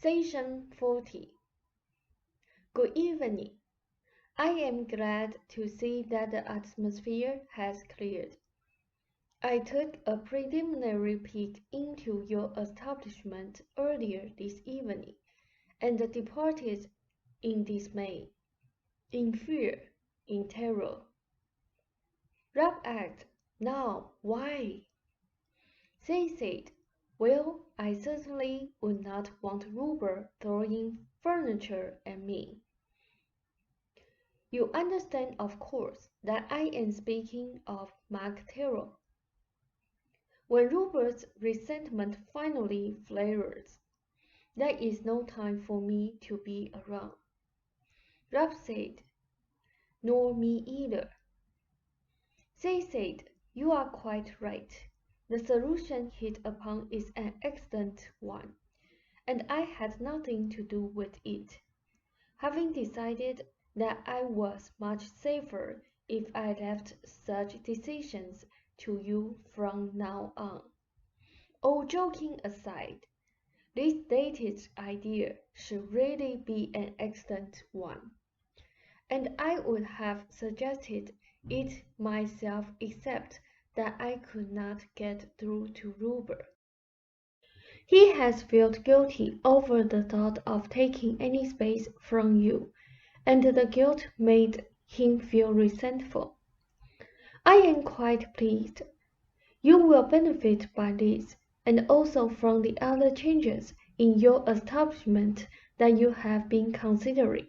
Session 40. Good evening. I am glad to see that the atmosphere has cleared. I took a preliminary peek into your establishment earlier this evening and departed in dismay, in fear, in terror. Rob asked, "Now, why?" They said, "Well, I certainly would not want Rupert throwing furniture at me." You understand, of course, that I am speaking of Mark Terrell. When Rupert's resentment finally flares, there is no time for me to be around. Rob said, "Nor me either." They said, "You are quite right. The solution hit upon is an excellent one, and I had nothing to do with it, having decided that I was much safer if I left such decisions to you from now on. All joking aside, this latest idea should really be an excellent one, and I would have suggested it myself except that I could not get through to Rupert. He has felt guilty over the thought of taking any space from you, and the guilt made him feel resentful. I am quite pleased. You will benefit by this, and also from the other changes in your establishment that you have been considering,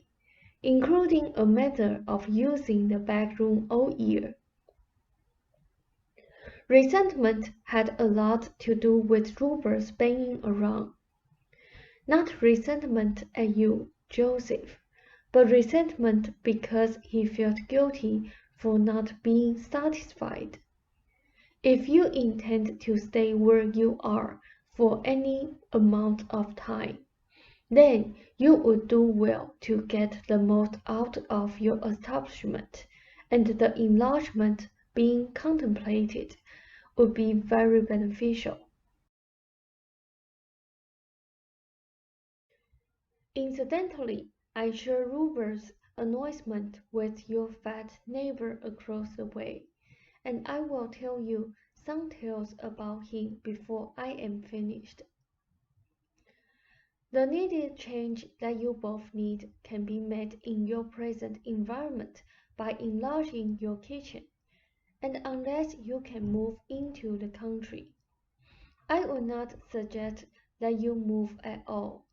including a matter of using the back room all year. Resentment had a lot to do with Rupert's banging around. Not resentment at you, Joseph, but resentment because he felt guilty for not being satisfied. If you intend to stay where you are for any amount of time, then you would do well to get the most out of your establishment, and the enlargement being contemplated would be very beneficial. Incidentally, I share Rupert's annoyance with your fat neighbor across the way, and I will tell you some tales about him before I am finished. The needed change that you both need can be made in your present environment by enlarging your kitchen, and unless you can move into the country, I would not suggest that you move at all.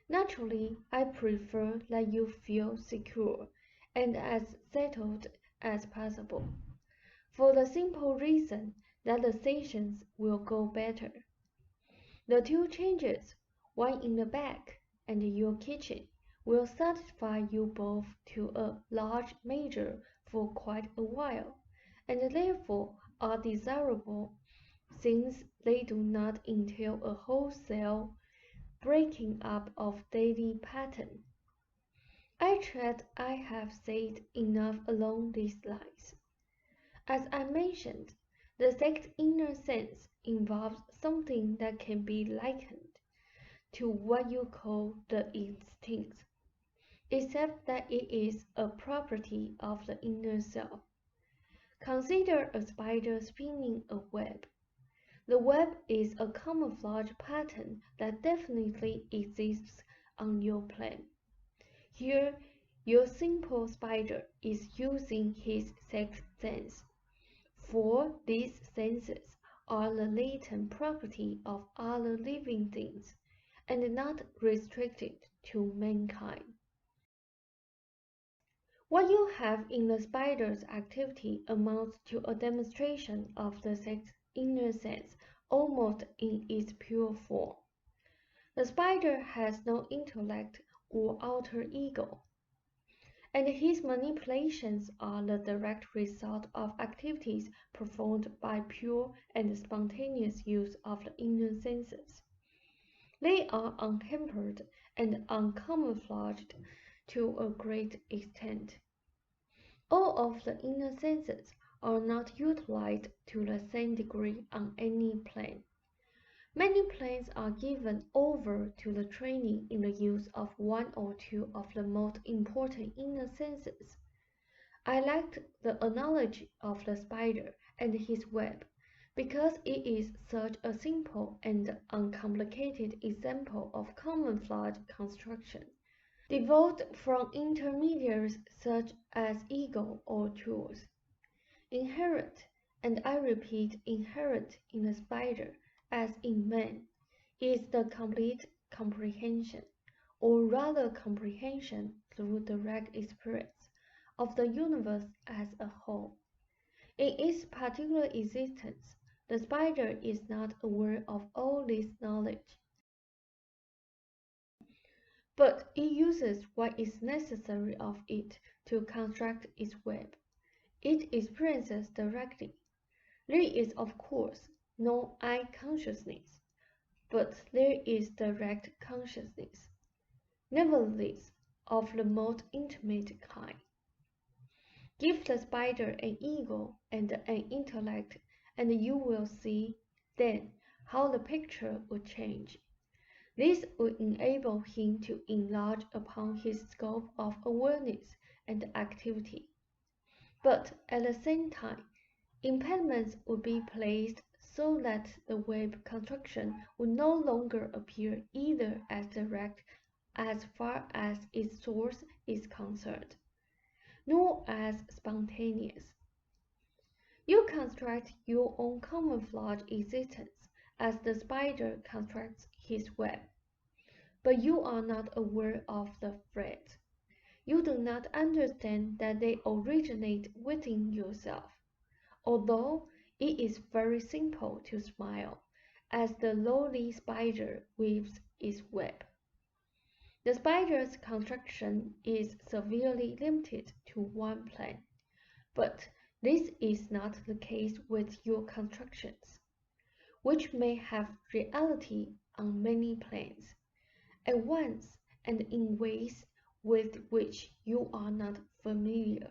Naturally, I prefer that you feel secure and as settled as possible, for the simple reason that the sessions will go better. The two changes, one in the back and your kitchen, will satisfy you both to a large measure for quite a while, and therefore are desirable, since they do not entail a wholesale breaking up of daily pattern. I trust I have said enough along these lines. As I mentioned, the sect's inner sense involves something that can be likened to what you call the instinct, except that it is a property of the inner self. Consider a spider spinning a web. The web is a camouflage pattern that definitely exists on your plane. Here, your simple spider is using his sixth sense, for these senses are the latent property of other living things, and not restricted to mankind. What you have in the spider's activity amounts to a demonstration of the sixth inner sense almost in its pure form. The spider has no intellect or alter ego, and his manipulations are the direct result of activities performed by pure and spontaneous use of the inner senses. They are untempered and uncamouflaged to a great extent. All of the inner senses are not utilized to the same degree on any plane, Many planes are given over to the training in the use of one or two of the most important inner senses. I liked the analogy of the spider and his web because it is such a simple and uncomplicated example of camouflage construction, devolved from intermediaries such as ego or tools. Inherent, and I repeat inherent in the spider as in man, is the complete comprehension, or rather comprehension through direct experience, of the universe as a whole. In its particular existence, the spider is not aware of all this knowledge, but it uses what is necessary of it to construct its web. It experiences directly. There is, of course, no I consciousness, but there is direct consciousness, nevertheless, of the most intimate kind. Give the spider an ego and an intellect, and you will see then how the picture would change. This would enable him to enlarge upon his scope of awareness and activity. But at the same time, impediments would be placed so that the web construction would no longer appear either as direct as far as its source is concerned, nor as spontaneous. You construct your own camouflage existence as the spider constructs his web, but you are not aware of the threads. You do not understand that they originate within yourself, although it is very simple to smile as the lowly spider weaves its web. The spider's construction is severely limited to one plane, but this is not the case with your constructions, which may have reality on many planes at once and in ways with which you are not familiar.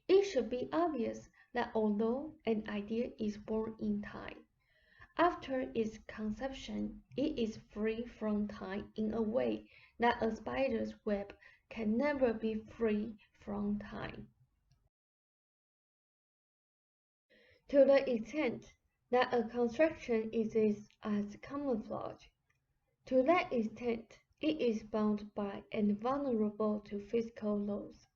It should be obvious that although an idea is born in time, after its conception it is free from time in a way that a spider's web can never be free from time. To the extent that a construction exists as camouflage, to that extent it is bound by and vulnerable to physical laws.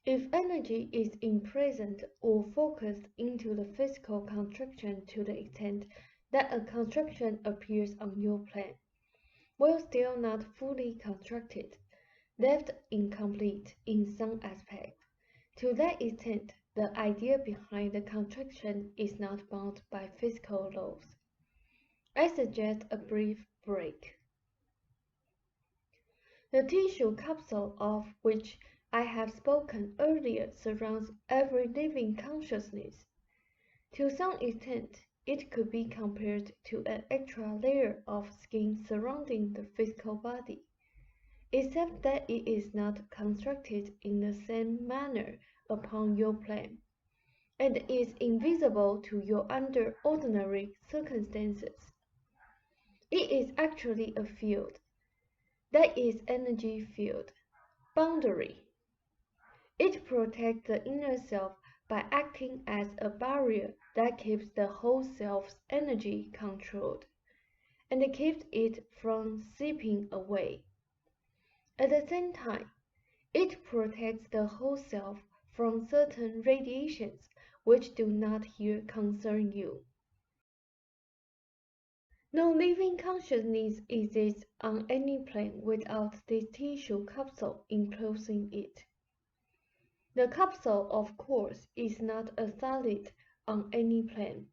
If energy is imprisoned or focused into the physical construction to the extent that a construction appears on your plane, while still not fully constructed, left incomplete in some aspect, to that extent the idea behind the construction is not bound by physical laws. I suggest a brief break. The tissue capsule of which I have spoken earlier surrounds every living consciousness. To some extent, it could be compared to an extra layer of skin surrounding the physical body, except that it is not constructed in the same manner upon your plane, and is invisible to you under ordinary circumstances. It is actually a field, that is energy field, boundary. It protects the inner self by acting as a barrier that keeps the whole self's energy controlled, and keeps it from seeping away. At the same time, it protects the whole self from certain radiations which do not here concern you. No living consciousness exists on any plane without this tissue capsule enclosing it. The capsule, of course, is not a solid on any plane.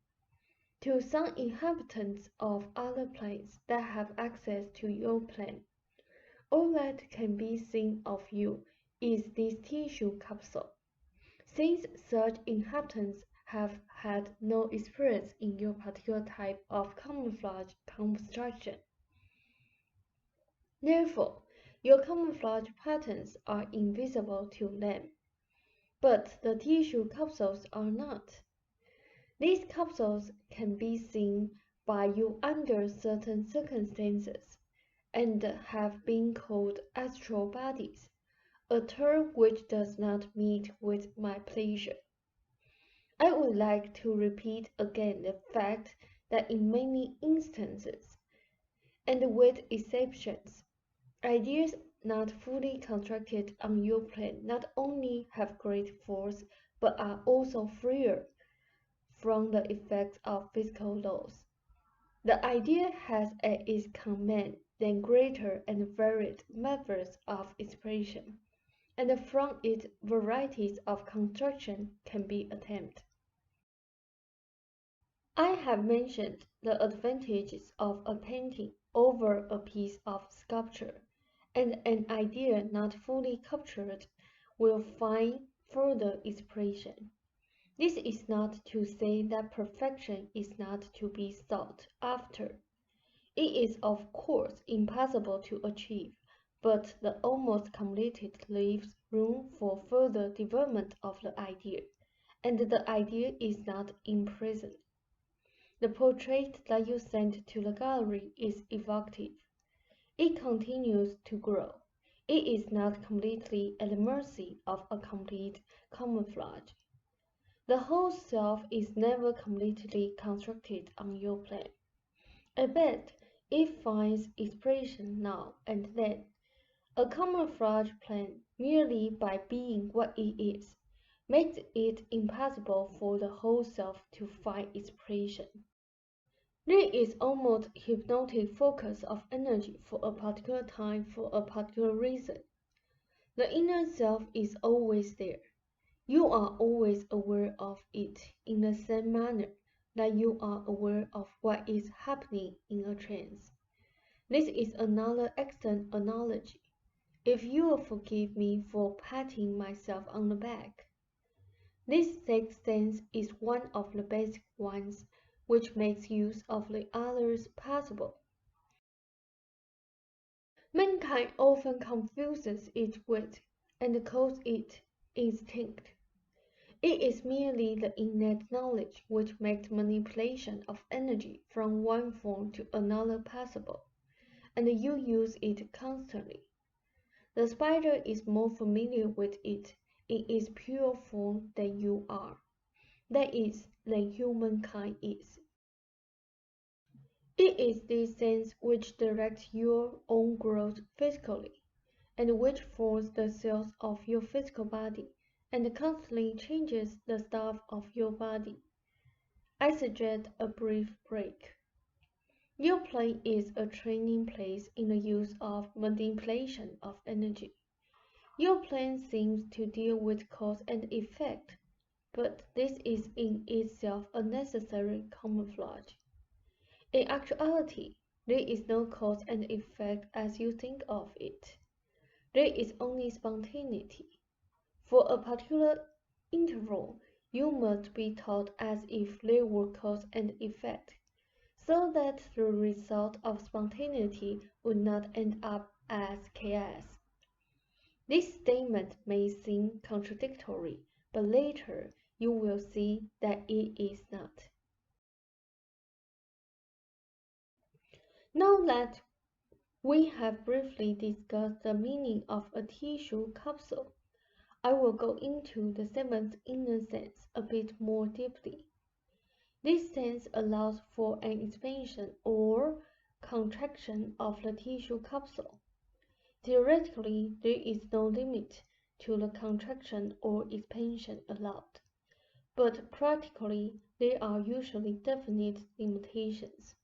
To some inhabitants of other planes that have access to your plane, all that can be seen of you is this tissue capsule, since such inhabitants have had no experience in your particular type of camouflage construction. Therefore, your camouflage patterns are invisible to them. But the tissue capsules are not. These capsules can be seen by you under certain circumstances, and have been called astral bodies, a term which does not meet with my pleasure. I would like to repeat again the fact that in many instances, and with exceptions, ideas not fully constructed on your plane not only have great force, but are also freer from the effects of physical laws. The idea has at its command then greater and varied methods of expression, and from it varieties of construction can be attempted. I have mentioned the advantages of a painting over a piece of sculpture, and an idea not fully captured will find further expression. This is not to say that perfection is not to be sought after. It is of course impossible to achieve, but the almost completed leaves room for further development of the idea, and the idea is not imprisoned. The portrait that you sent to the gallery is evocative. It continues to grow. It is not completely at the mercy of a complete camouflage. The whole self is never completely constructed on your plan. I bet it finds expression now and then. A camouflage plan, merely by being what it is, makes it impossible for the whole self to find expression. There is almost hypnotic focus of energy for a particular time for a particular reason. The inner self is always there. You are always aware of it in the same manner that you are aware of what is happening in a trance. This is another excellent analogy, if you will forgive me for patting myself on the back. This sixth sense is one of the basic ones which makes use of the others possible. Mankind often confuses it with and calls it instinct. It is merely the innate knowledge which makes manipulation of energy from one form to another possible, and you use it constantly. The spider is more familiar with it in its pure form than you are, that is, than humankind is. It is this sense which directs your own growth physically, and which forms the cells of your physical body, and constantly changes the stuff of your body. I suggest a brief break. Your plane is a training place in the use of manipulation of energy. Your plane seems to deal with cause and effect, but this is in itself a necessary camouflage. In actuality, there is no cause and effect as you think of it. There is only spontaneity. For a particular interval, you must be taught as if there were cause and effect, so that the result of spontaneity would not end up as chaos. This statement may seem contradictory, but later you will see that it is not. Now that we have briefly discussed the meaning of a tissue capsule, I will go into the seventh inner sense a bit more deeply. This sense allows for an expansion or contraction of the tissue capsule. Theoretically, there is no limit to the contraction or expansion allowed, but practically there are usually definite limitations.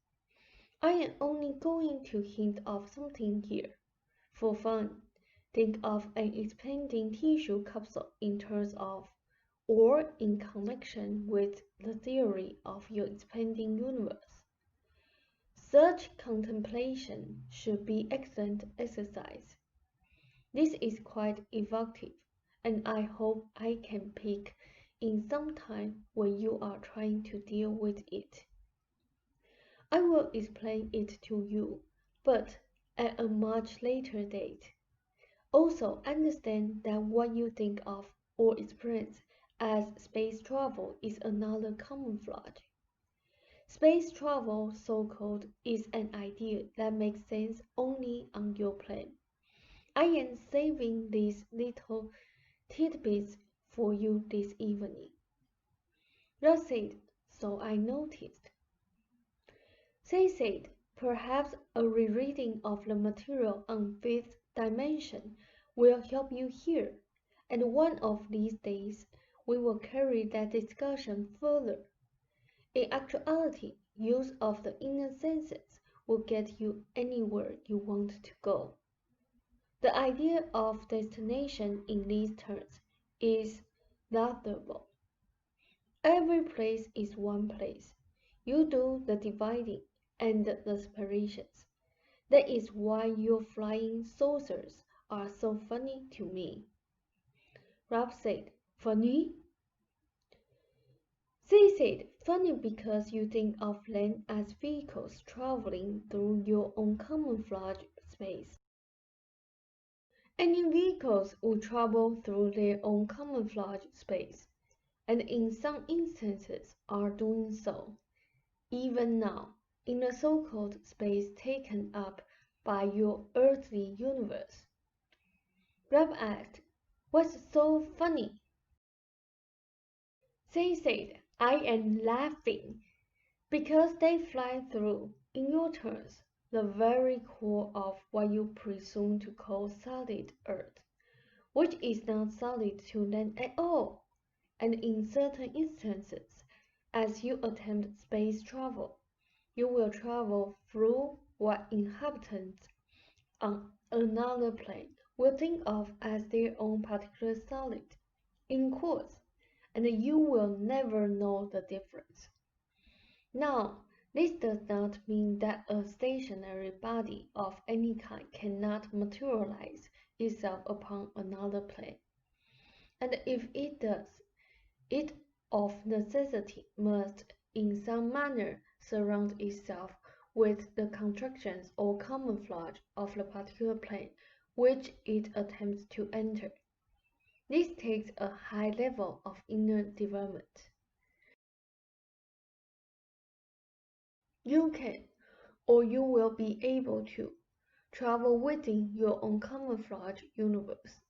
I am only going to hint of something here. For fun, think of an expanding tissue capsule in terms of, or in connection with, the theory of your expanding universe. Such contemplation should be excellent exercise. This is quite evocative, and I hope I can pick in some time when you are trying to deal with it. I will explain it to you, but at a much later date. Also understand that what you think of or experience as space travel is another camouflage. Space travel, so-called, is an idea that makes sense only on your plane. I am saving these little tidbits for you this evening. Russ said, so I noticed. They said, perhaps a rereading of the material on fifth dimension will help you here, and one of these days we will carry that discussion further. In actuality, use of the inner senses will get you anywhere you want to go. The idea of destination in these terms is laughable. Every place is one place. You do the dividing and the separations. That is why your flying saucers are so funny to me. Ralph said, funny? They said, funny because you think of them as vehicles traveling through your own camouflage space. Any vehicles would travel through their own camouflage space, and in some instances are doing so, even now, in the so-called space taken up by your earthly universe. Ralph asked, what's so funny? They said, I am laughing, because they fly through, in your terms, the very core of what you presume to call solid Earth, which is not solid to them at all, and in certain instances, as you attempt space travel, you will travel through what inhabitants on another plane will think of as their own particular solid, in quotes, and you will never know the difference. Now, this does not mean that a stationary body of any kind cannot materialize itself upon another plane. And if it does, it of necessity must in some manner surround itself with the contractions or camouflage of the particular plane which it attempts to enter. This takes a high level of inner development. You can, or you will be able to, travel within your own camouflage universe.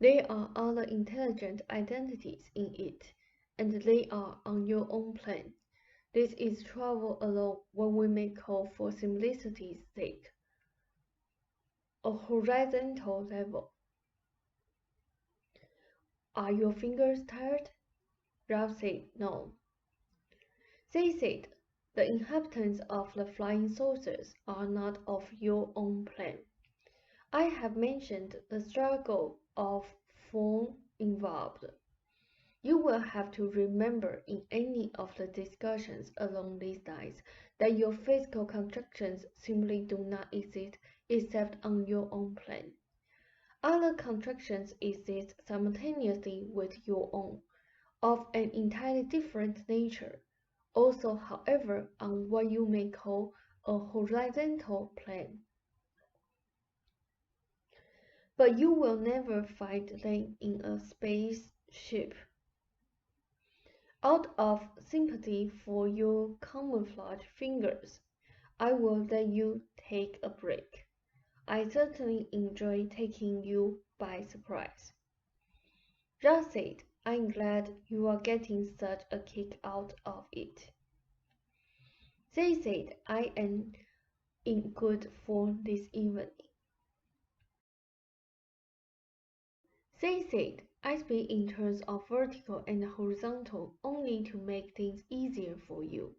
There are other intelligent identities in it, and they are on your own plane. This is travel along what we may call for simplicity's sake a horizontal level. Are your fingers tired? Ralph said no. They said, the inhabitants of the flying saucers are not of your own plane. I have mentioned the struggle of form involved. You will have to remember in any of the discussions along these lines that your physical contractions simply do not exist except on your own plane. Other contractions exist simultaneously with your own, of an entirely different nature, also, however, on what you may call a horizontal plane. But you will never find them in a spaceship. Out of sympathy for your camouflage fingers, I will let you take a break. I certainly enjoy taking you by surprise. Just said, I'm glad you are getting such a kick out of it. They said, I am in good form this evening. They said, I speak in terms of vertical and horizontal only to make things easier for you.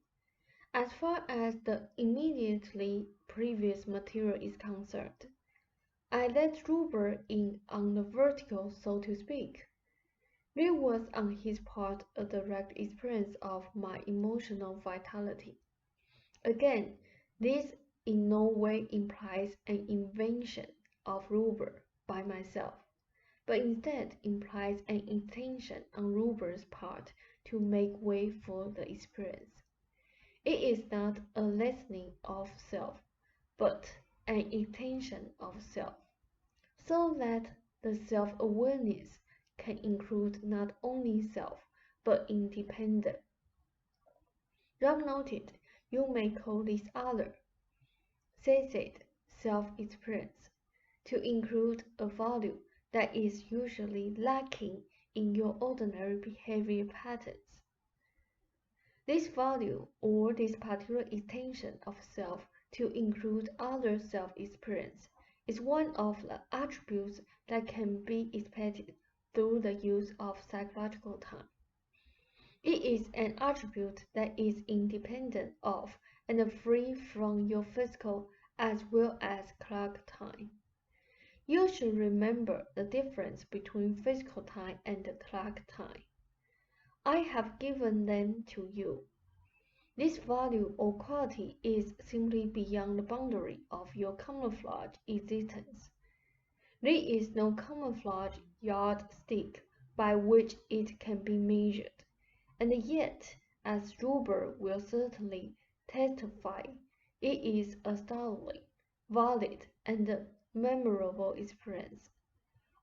As far as the immediately previous material is concerned, I let Ruber in on the vertical, so to speak. There was on his part a direct experience of my emotional vitality. Again, this in no way implies an invention of Ruber by myself, but instead implies an intention on Ruber's part to make way for the experience. It is not a lessening of self, but an extension of self, so that the self-awareness can include not only self, but independent. Rob noted, you may call this other, said self-experience, to include a value that is usually lacking in your ordinary behavior patterns. This value, or this particular extension of self to include other self-experience, is one of the attributes that can be expected through the use of psychological time. It is an attribute that is independent of and free from your physical as well as clock time. You should remember the difference between physical time and clock time. I have given them to you. This value or quality is simply beyond the boundary of your camouflage existence. There is no camouflage yardstick by which it can be measured, and yet, as Ruber will certainly testify, it is a startling, valid, and memorable experience.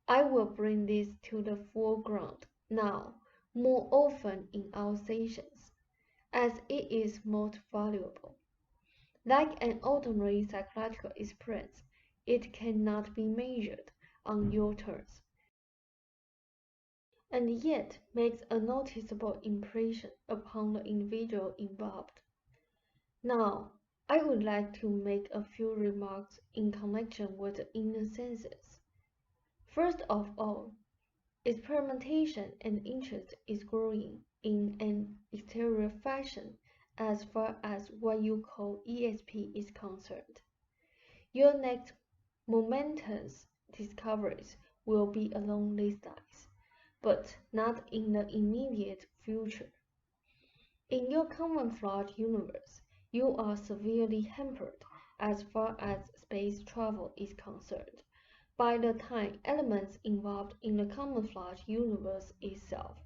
I will bring this to the foreground now more often in our sessions, as it is most valuable. Like an ordinary psychological experience, it cannot be measured on your terms, and yet makes a noticeable impression upon the individual involved. Now, I would like to make a few remarks in connection with the inner senses. First of all, experimentation and interest is growing in an exterior fashion as far as what you call ESP is concerned. Your next momentous discoveries will be along these lines, but not in the immediate future. In your camouflage universe, you are severely hampered as far as space travel is concerned by the time elements involved in the camouflage universe itself.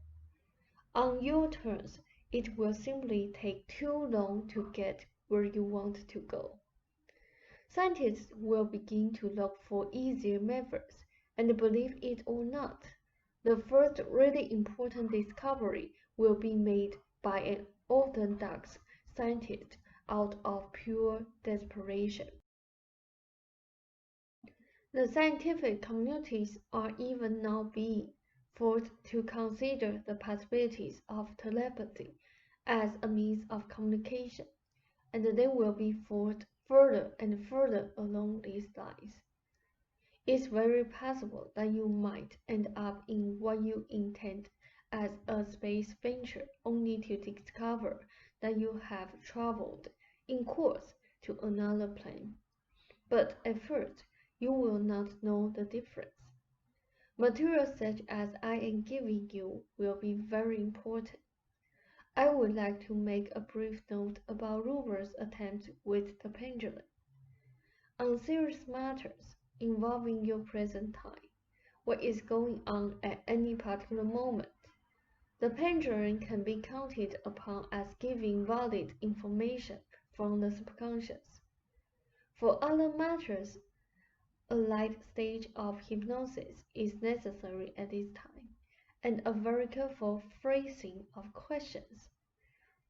On your terms, it will simply take too long to get where you want to go. Scientists will begin to look for easier methods, and believe it or not, the first really important discovery will be made by an orthodox scientist out of pure desperation. The scientific communities are even now being forced to consider the possibilities of telepathy as a means of communication, and they will be forced further and further along these lines. It's very possible that you might end up in what you intend as a space venture only to discover that you have traveled in course to another plane. But at first, you will not know the difference. Material such as I am giving you will be very important. I would like to make a brief note about Ruber's attempt with the pendulum. On serious matters involving your present time, what is going on at any particular moment, the pendulum can be counted upon as giving valid information from the subconscious. For other matters, a light stage of hypnosis is necessary at this time, and a very careful phrasing of questions.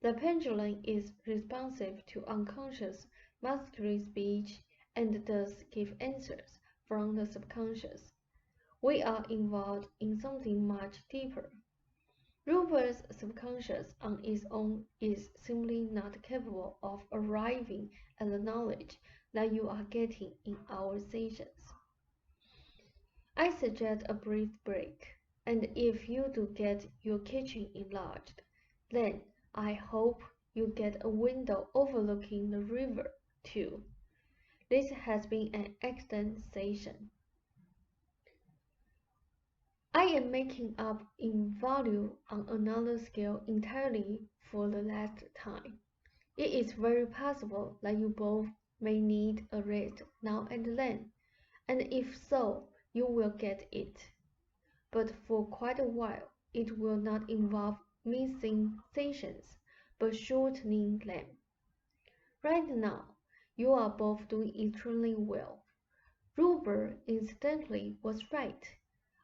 The pendulum is responsive to unconscious muscular speech and does give answers from the subconscious. We are involved in something much deeper. Rupert's subconscious on its own is simply not capable of arriving at the knowledge that you are getting in our sessions. I suggest a brief break, and if you do get your kitchen enlarged, then I hope you get a window overlooking the river too. This has been an excellent session. I am making up in value on another scale entirely for the last time. It is very possible that you both may need a rest now and then, and if so, you will get it. But for quite a while, it will not involve missing sessions, but shortening them. Right now, you are both doing extremely well. Ruber, incidentally, was right.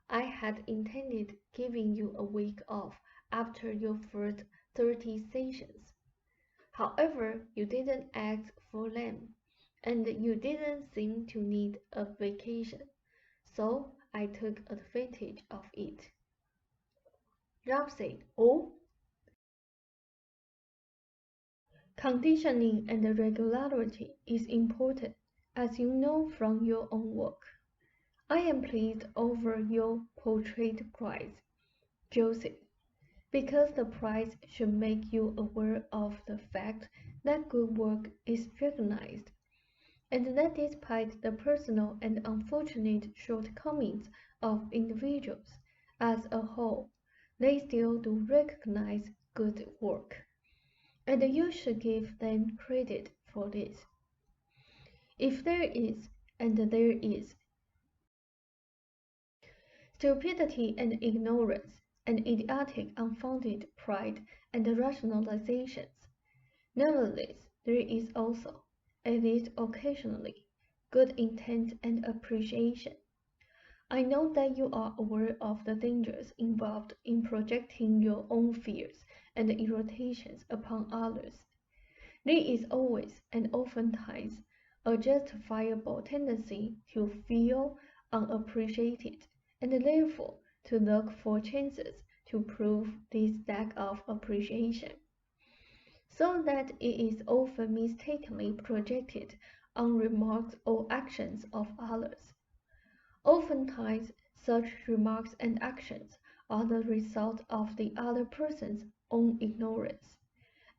I had intended giving you a week off after your first 30 sessions. However, you didn't ask for them, and you didn't seem to need a vacation, so I took advantage of it. Rob said, "Oh?" Conditioning and regularity is important, as you know from your own work. I am pleased over your portrait prize, Joseph, because the prize should make you aware of the fact that good work is recognized, and that despite the personal and unfortunate shortcomings of individuals as a whole, they still do recognize good work, and you should give them credit for this. If there is, and there is, stupidity and ignorance, and idiotic unfounded pride and rationalizations, nevertheless, there is also, at least occasionally, good intent and appreciation. I know that you are aware of the dangers involved in projecting your own fears and irritations upon others. There is always and oftentimes a justifiable tendency to feel unappreciated and therefore to look for chances to prove this lack of appreciation, so that it is often mistakenly projected on remarks or actions of others. Oftentimes, such remarks and actions are the result of the other person's own ignorance,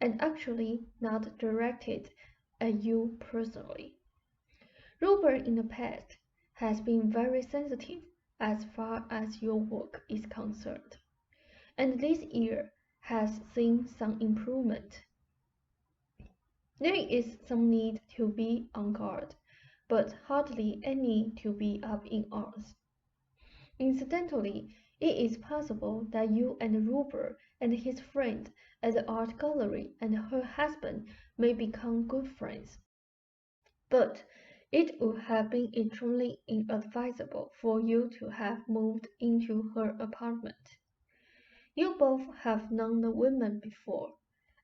and actually not directed at you personally. Robert in the past has been very sensitive as far as your work is concerned, and this year has seen some improvement. There is some need to be on guard, but hardly any to be up in arms. Incidentally, it is possible that you and Robert and his friend at the art gallery and her husband may become good friends. But it would have been extremely inadvisable for you to have moved into her apartment. You both have known the woman before,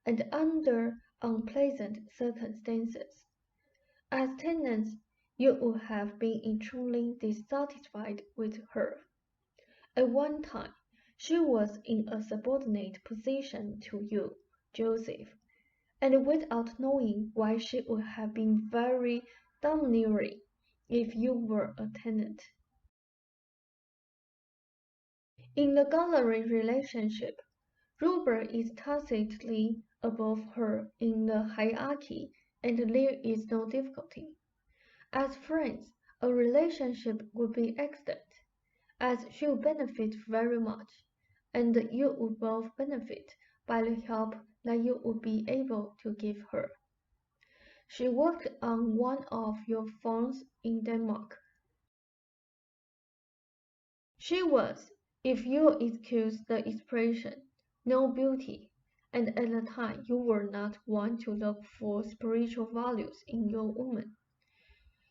and under unpleasant circumstances. As tenants, you would have been extremely dissatisfied with her. At one time, she was in a subordinate position to you, Joseph, and without knowing why she would have been very domineering if you were a tenant. In the gallery relationship, Robert is tacitly above her in the hierarchy, and there is no difficulty. As friends, a relationship would be excellent, as she would benefit very much, and you would both benefit by the help that you would be able to give her. She worked on one of your farms in Denmark. She was, if you excuse the expression, no beauty, and at the time you were not one to look for spiritual values in your woman.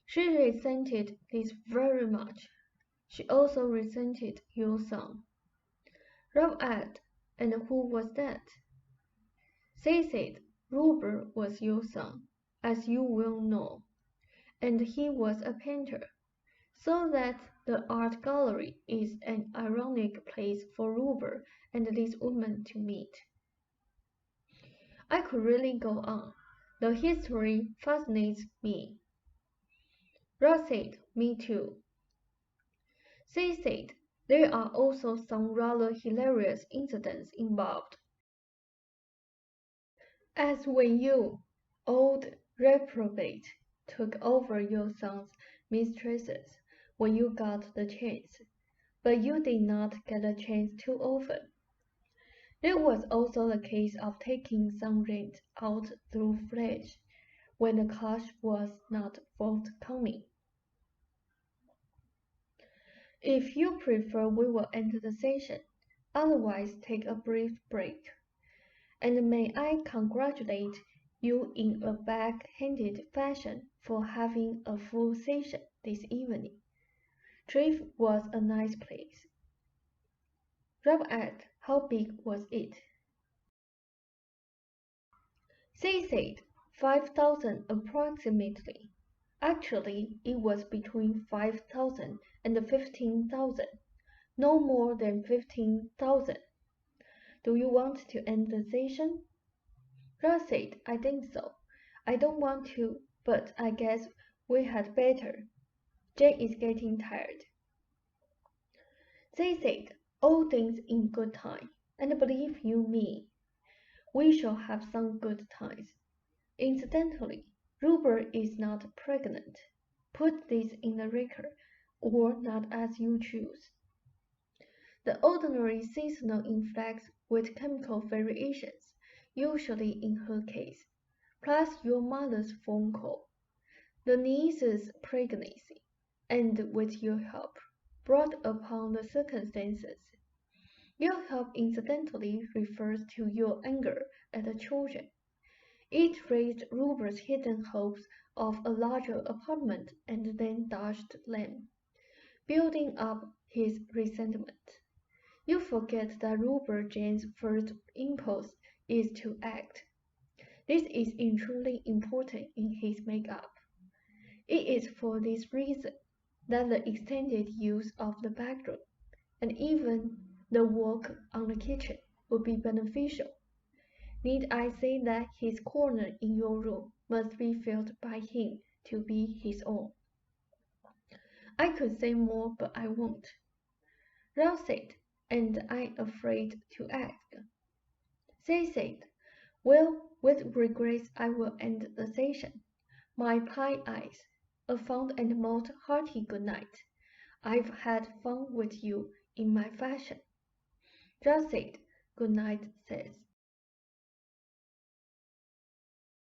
She resented this very much. She also resented your son. Rob asked, "And who was that?" They said Robert was your son, as you well know, and he was a painter, so that the art gallery is an ironic place for Robert and this woman to meet. I could really go on. The history fascinates me. Rob said, "Me too." They said there are also some rather hilarious incidents involved. As when you, old reprobate, took over your son's mistresses when you got the chance, but you did not get a chance too often. There was also the case of taking some rent out through flesh when the cash was not forthcoming. If you prefer, we will end the session, otherwise take a brief break. And may I congratulate you in a back-handed fashion for having a full session this evening. Triff was a nice place. Rob asked, "How big was it?" They said 5,000 approximately. Actually, it was between 5,000 and 15,000, no more than 15,000. Do you want to end the session? Ralph said, I think so. I don't want to, but I guess we had better. Jane is getting tired. They said, all things in good time, and believe you me, we shall have some good times. Incidentally, Rupert is not pregnant. Put this in the record, or not as you choose. The ordinary seasonal influx with chemical variations, usually in her case, plus your mother's phone call, the niece's pregnancy, and with your help, brought upon the circumstances. Your help incidentally refers to your anger at the children. It raised Rupert's hidden hopes of a larger apartment and then dashed them, building up his resentment. You forget that Rupert Jane's first impulse is to act. This is extremely important in his makeup. It is for this reason that the extended use of the bathroom, and even the work on the kitchen, would be beneficial. Need I say that his corner in your room must be felt by him to be his own? I could say more, but I won't. Ralph said, and I'm afraid to ask. They said, well, with regrets I will end the session. My pie eyes, a fond and most hearty good night. I've had fun with you in my fashion. Ralph said, good night, Seth.